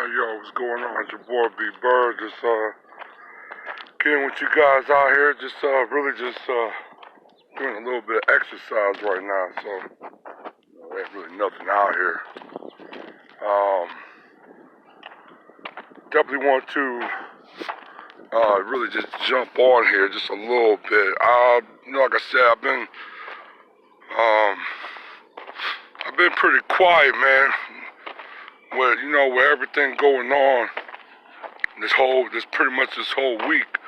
Yo, what's going on? It's your boy B Bird. Just getting with you guys out here. Just really just doing a little bit of exercise right now. So ain't really nothing out here. Definitely want to really just jump on here just a little bit. Like I said, I've been pretty quiet, man. With everything going on this whole week.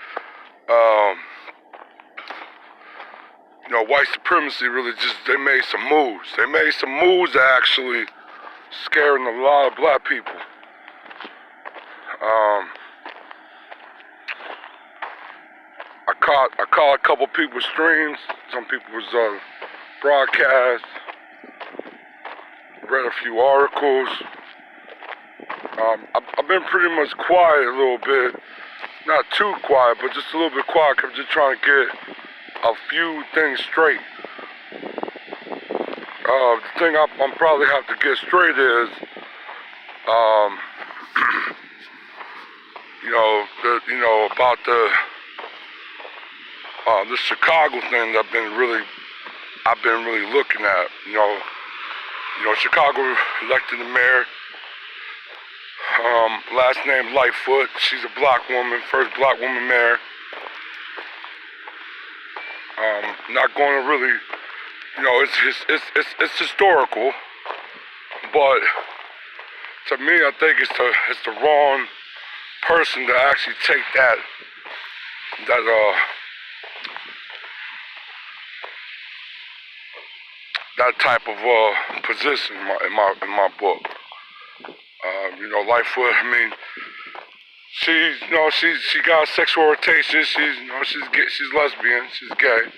White supremacy really they made some moves. They made some moves that actually scaring a lot of black people. I caught a couple people's streams, some people's broadcasts, read a few articles. I've been pretty much quiet a little bit, not too quiet, but just a little bit quiet. I'm just trying to get a few things straight. The thing I'm probably have to get straight is, about the Chicago thing that I've been really looking at. Chicago elected the mayor. Last name Lightfoot. She's a black woman, first black woman mayor. Not going to really, it's historical, but to me, I think it's the wrong person to actually take that type of position in my book. Lightfoot. I mean, she got sexual orientation. She's lesbian. She's gay.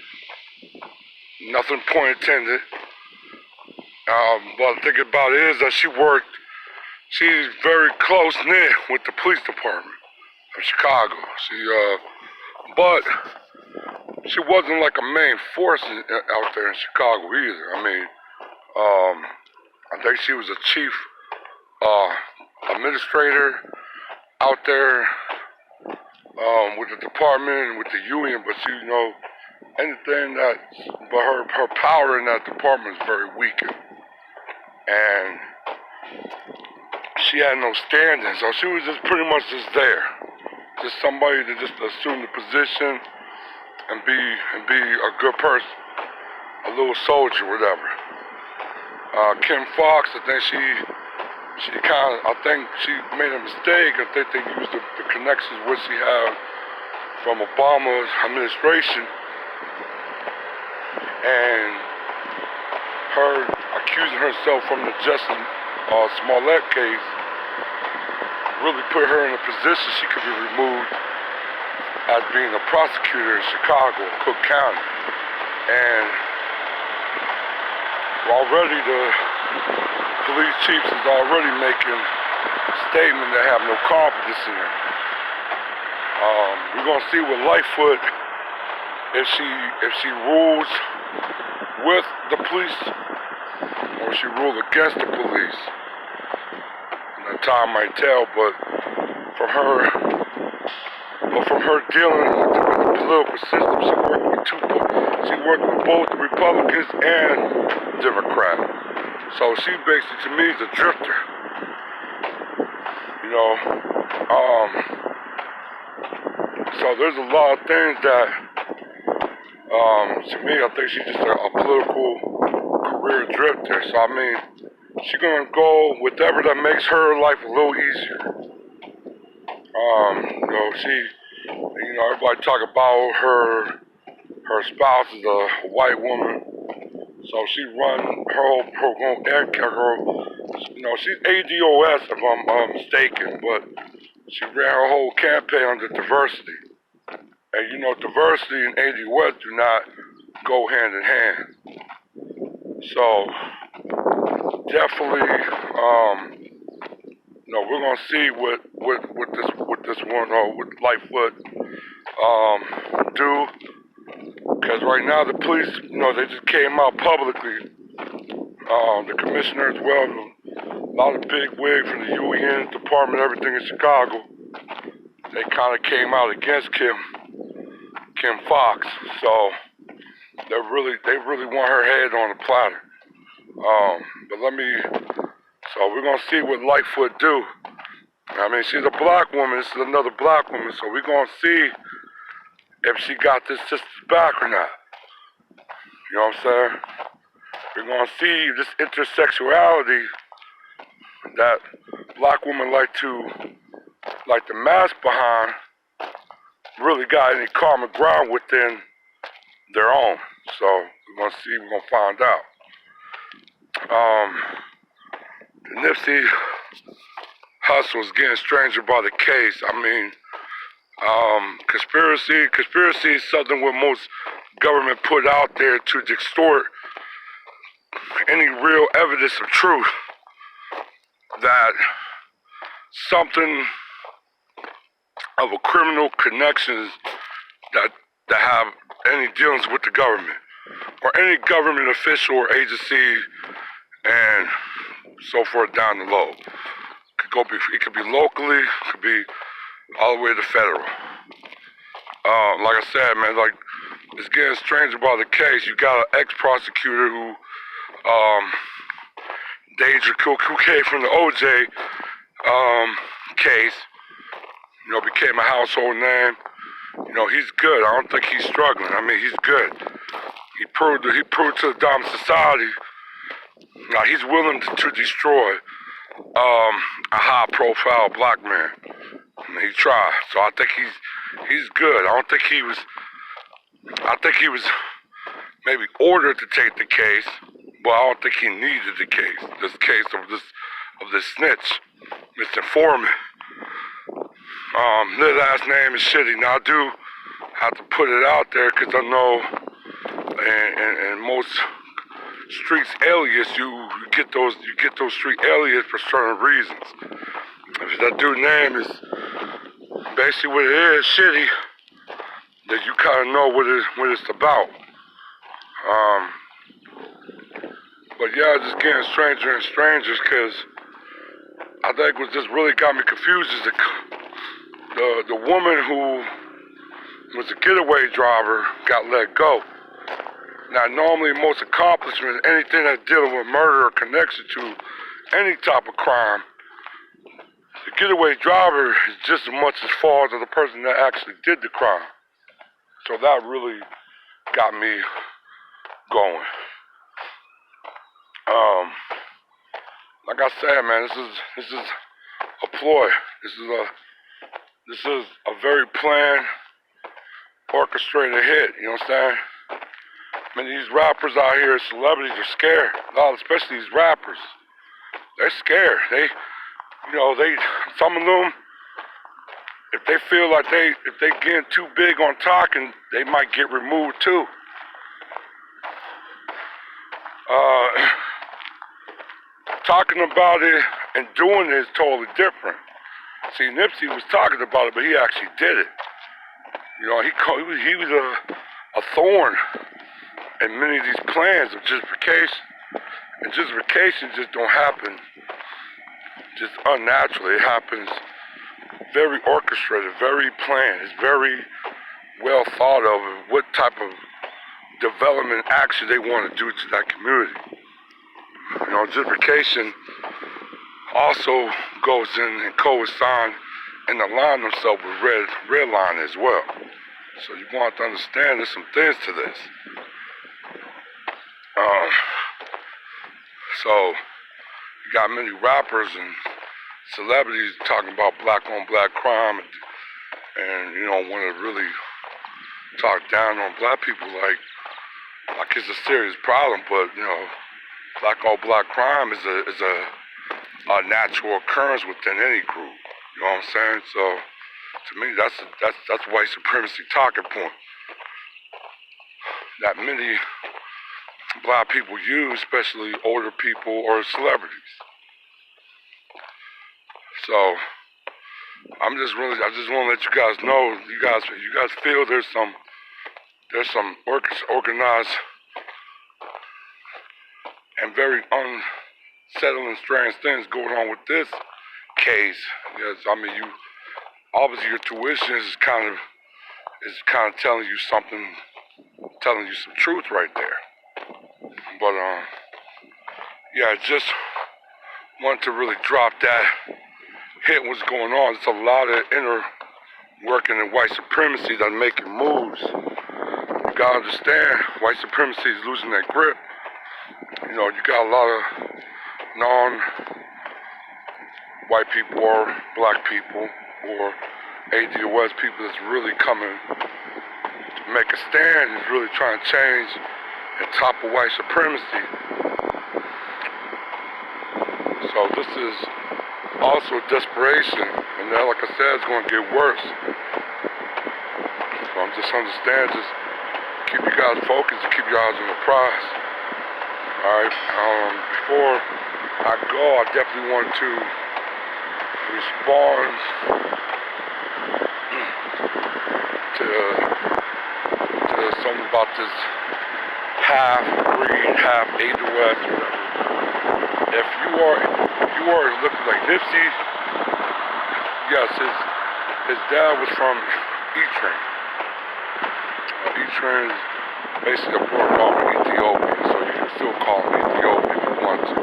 Nothing point intended. But the thing about it is that she's very close knit with the police department of Chicago. But she wasn't like a main force out there in Chicago either. I mean, I think she was a chief administrator out there with the department and with the union, but anything but her power in that department is very weak, and she had no standing, so she was just pretty much just there, just somebody to just assume the position and be a good person, a little soldier, whatever. Kim Fox, I think she made a mistake. I think they used the connections which she had from Obama's administration, and her accusing herself from the Justin Smollett case really put her in a position she could be removed as being a prosecutor in Chicago, Cook County. And already the police chiefs is already making a statement they have no confidence in her. We're gonna see with Lightfoot if she rules with the police or she rules against the police. And time might tell, but from her dealing with the political system, she worked with both the Republicans and Democrats. So she basically, to me, is a drifter. So there's a lot of things that, to me, I think she's just a political career drifter. So I mean, she's gonna go whatever that makes her life a little easier. Everybody talk about her spouse is a white woman. So she run her whole program, she's ADOS if I'm mistaken, but she ran her whole campaign under diversity. And diversity and ADOS do not go hand in hand. So definitely, we're gonna see what this one with Lightfoot do. Because right now the police, they just came out publicly. The commissioner as well, a lot of big wigs from the UN department, everything in Chicago, they kind of came out against Kim Fox. So they really want her head on the platter. But so we're gonna see what Lightfoot do. I mean, she's a black woman, this is another black woman, so we're gonna see if she got this sister's back or not. You know what I'm saying? We're gonna see this intersexuality that black women like to mask behind really got any common ground within their own. So we're gonna find out. The Nipsey hustle is getting stranger by the case. I mean, conspiracy is something what most government put out there to distort any real evidence of truth that something of a criminal connections that have any dealings with the government or any government official or agency and so forth down the low. It could be locally, it could be all the way to federal. Like I said, man, like it's getting stranger by the case. You got an ex-prosecutor who who came from the OJ case, you know, became a household name. You know, he's good. I don't think he's struggling. I mean, he's good. He proved to the dominant society. Now he's willing to destroy a high-profile black man. And he tried. So I think he's good. I think he was maybe ordered to take the case, but I don't think he needed the case. This case of this snitch, this informant. His last name is Shitty. Now I do have to put it out there because I know in most streets alias you get those street alias for certain reasons. If that dude's name is basically what it is, Shitty, then you kind of know what it's about. But yeah, it's just getting stranger and stranger because I think what just really got me confused is the woman who was a getaway driver got let go. Now, normally most accomplishments, anything that's dealing with murder or connection to any type of crime, the getaway driver is just as much as fault as the person that actually did the crime. So that really got me going. Like I said, man, this is a ploy. This is a very planned, orchestrated hit. You know what I'm saying? I mean, these rappers out here, celebrities, are scared. Especially these rappers. They're scared. Some of them, if they feel like if they getting too big on talking, they might get removed too. Talking about it and doing it is totally different. See, Nipsey was talking about it, but he actually did it. You know, he was a thorn in many of these plans of gentrification. And gentrification just don't happen just unnaturally. It happens very orchestrated, very planned. It's very well thought of what type of development action they want to do to that community. You know, gentrification also goes in and coincides and align themselves with redline as well. So you want to understand there's some things to this. So you got many rappers and celebrities talking about black on black crime and you know, want to really talk down on black people like it's a serious problem, but you know, black on black crime is a natural occurrence within any group. You know what I'm saying? So to me, that's white supremacy talking point that many black people use, especially older people or celebrities. So I just want to let you guys know, you guys feel there's some organized and very settling strange things going on with this case. Yes, I mean, you obviously your tuition is kind of telling you something, telling you some truth right there. But yeah, I just wanted to really drop that, hit what's going on. There's a lot of inner working in white supremacy that's making moves. You gotta understand, white supremacy is losing their grip. You know, you got a lot of non-white people or black people or ADOS people that's really coming to make a stand, is really trying to change and topple white supremacy. So this is also desperation, and that, like I said, it's going to get worse. So I'm just understand, just keep you guys focused and keep your eyes on the prize. Alright, before I go, I definitely want to respond to something about this half-breed, half-ADOS, whatever. If you are looking like Nipsey, yes, his dad was from E-Train. E-Train is basically a border off in Ethiopia, so you can still call him Ethiopia if you want to.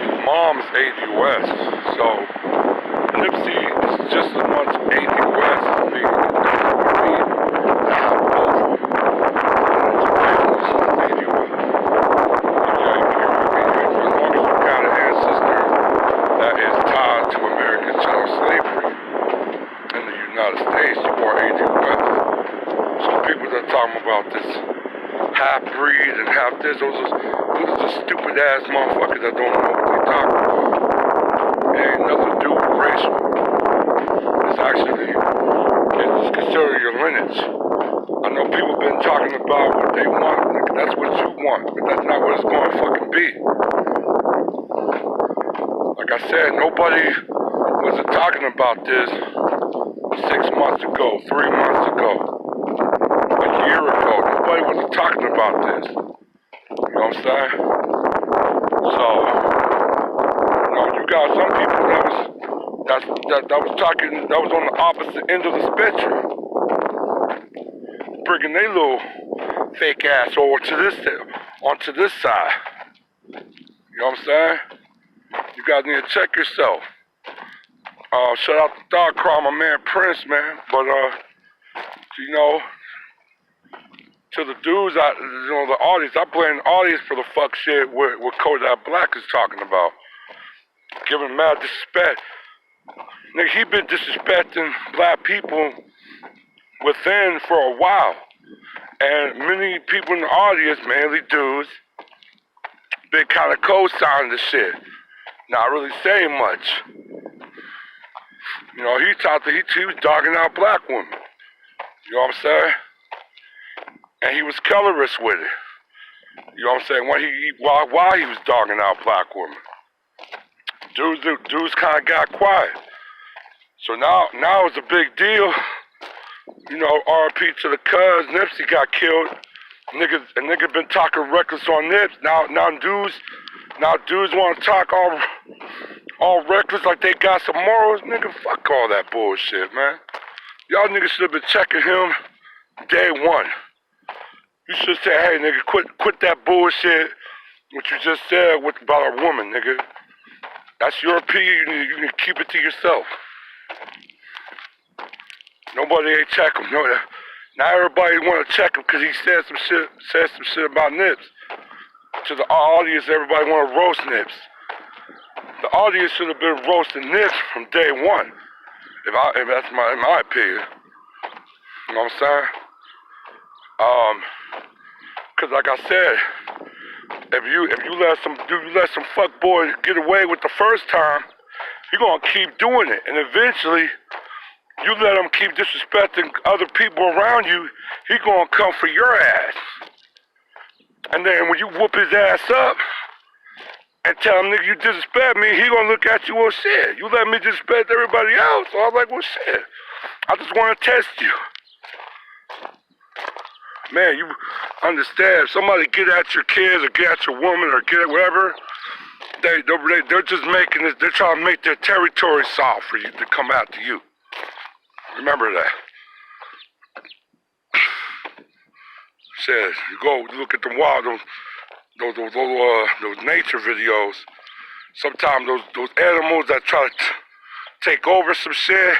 His mom's ADOS, so Nipsey is just as much ADOS as me. To have both of them. And his family was ADOS. As long as you got an ancestor that is tied to American chattel slavery in the United States, you are ADOS. So people that are talking about this half-breed and half this, those are just stupid-ass motherfuckers that don't know what they're talking about. It ain't nothing to do with racial. It's considered your lineage. I know people been talking about what they want. That's what you want, but that's not what it's going to fucking be. Like I said, nobody was talking about this 6 months ago, 3 months ago, a year ago. Nobody was talking about this. You know what I'm saying? So, you know, you got some people that was talking, that was on the opposite end of the spectrum, bringing their little fake ass over onto this side. You know what I'm saying? You guys need to check yourself. Shout out to Dog Crawl, my man Prince, man. But you know, to the dudes, the audience, I blame the audience for the fuck shit what Kodak Black is talking about. Giving mad disrespect. Nigga, he been disrespecting black people within for a while. And many people in the audience, mainly dudes, been kind of co-signing this shit. Not really saying much. You know, he was dogging out black women. You know what I'm saying? And he was colorist with it. You know what I'm saying? While he was dogging out black women. Dudes kind of got quiet. So now it's a big deal. You know, RIP to the cuz, Nipsey got killed. A nigga been talking reckless on Nips. Now dudes want to talk all reckless like they got some morals. Nigga, fuck all that bullshit, man. Y'all niggas should have been checking him day one. You should say, hey, nigga, quit that bullshit. What you just said about a woman, nigga. That's your opinion. You need to keep it to yourself. Nobody ain't check him. No, now everybody want to check him because he said some shit about Nips. To the audience, everybody want to roast Nips. The audience should have been roasting Nips from day one. If that's in my opinion. You know what I'm saying? Cause like I said, if you let some fuckboy get away with the first time, you're gonna keep doing it, and eventually, you let him keep disrespecting other people around you, he gonna come for your ass. And then when you whoop his ass up and tell him, nigga, you disrespect me, he gonna look at you, well, shit, you let me disrespect everybody else. So I was like, well, shit, I just wanna test you. man, you understand, if somebody get at your kids or get at your woman or get at whatever, they're just making this, they're trying to make their territory soft for you to come after you. Remember that. Says, you go look at the wild, those nature videos. Sometimes those animals that try to take over some shit,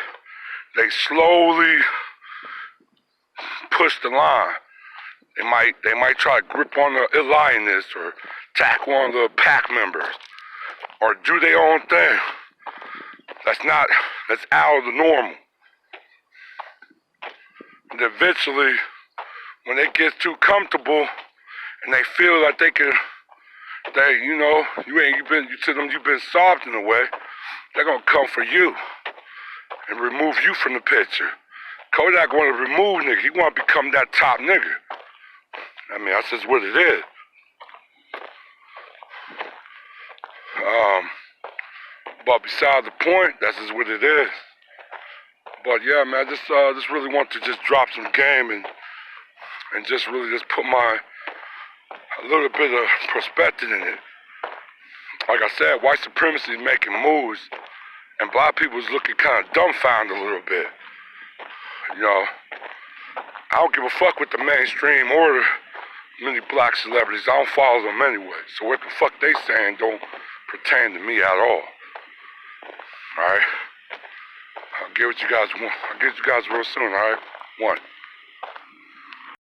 they slowly push the line. They might try to grip on the lioness or attack one of the pack members or do their own thing. That's out of the normal. And eventually, when they get too comfortable and they feel like they can, you've been soft in a way, they're gonna come for you and remove you from the picture. Kodak wanna remove nigga, he wanna become that top nigga. I mean, that's just what it is. But beside the point, that's just what it is. But yeah, man, I just really want to just drop some game and just really just put a little bit of perspective in it. Like I said, white supremacy is making moves, and black people's looking kind of dumbfounded a little bit. You know, I don't give a fuck with the mainstream or the many black celebrities. I don't follow them anyway. So what the fuck they saying don't pertain to me at all. Alright? I'll get with you guys real soon, alright? One.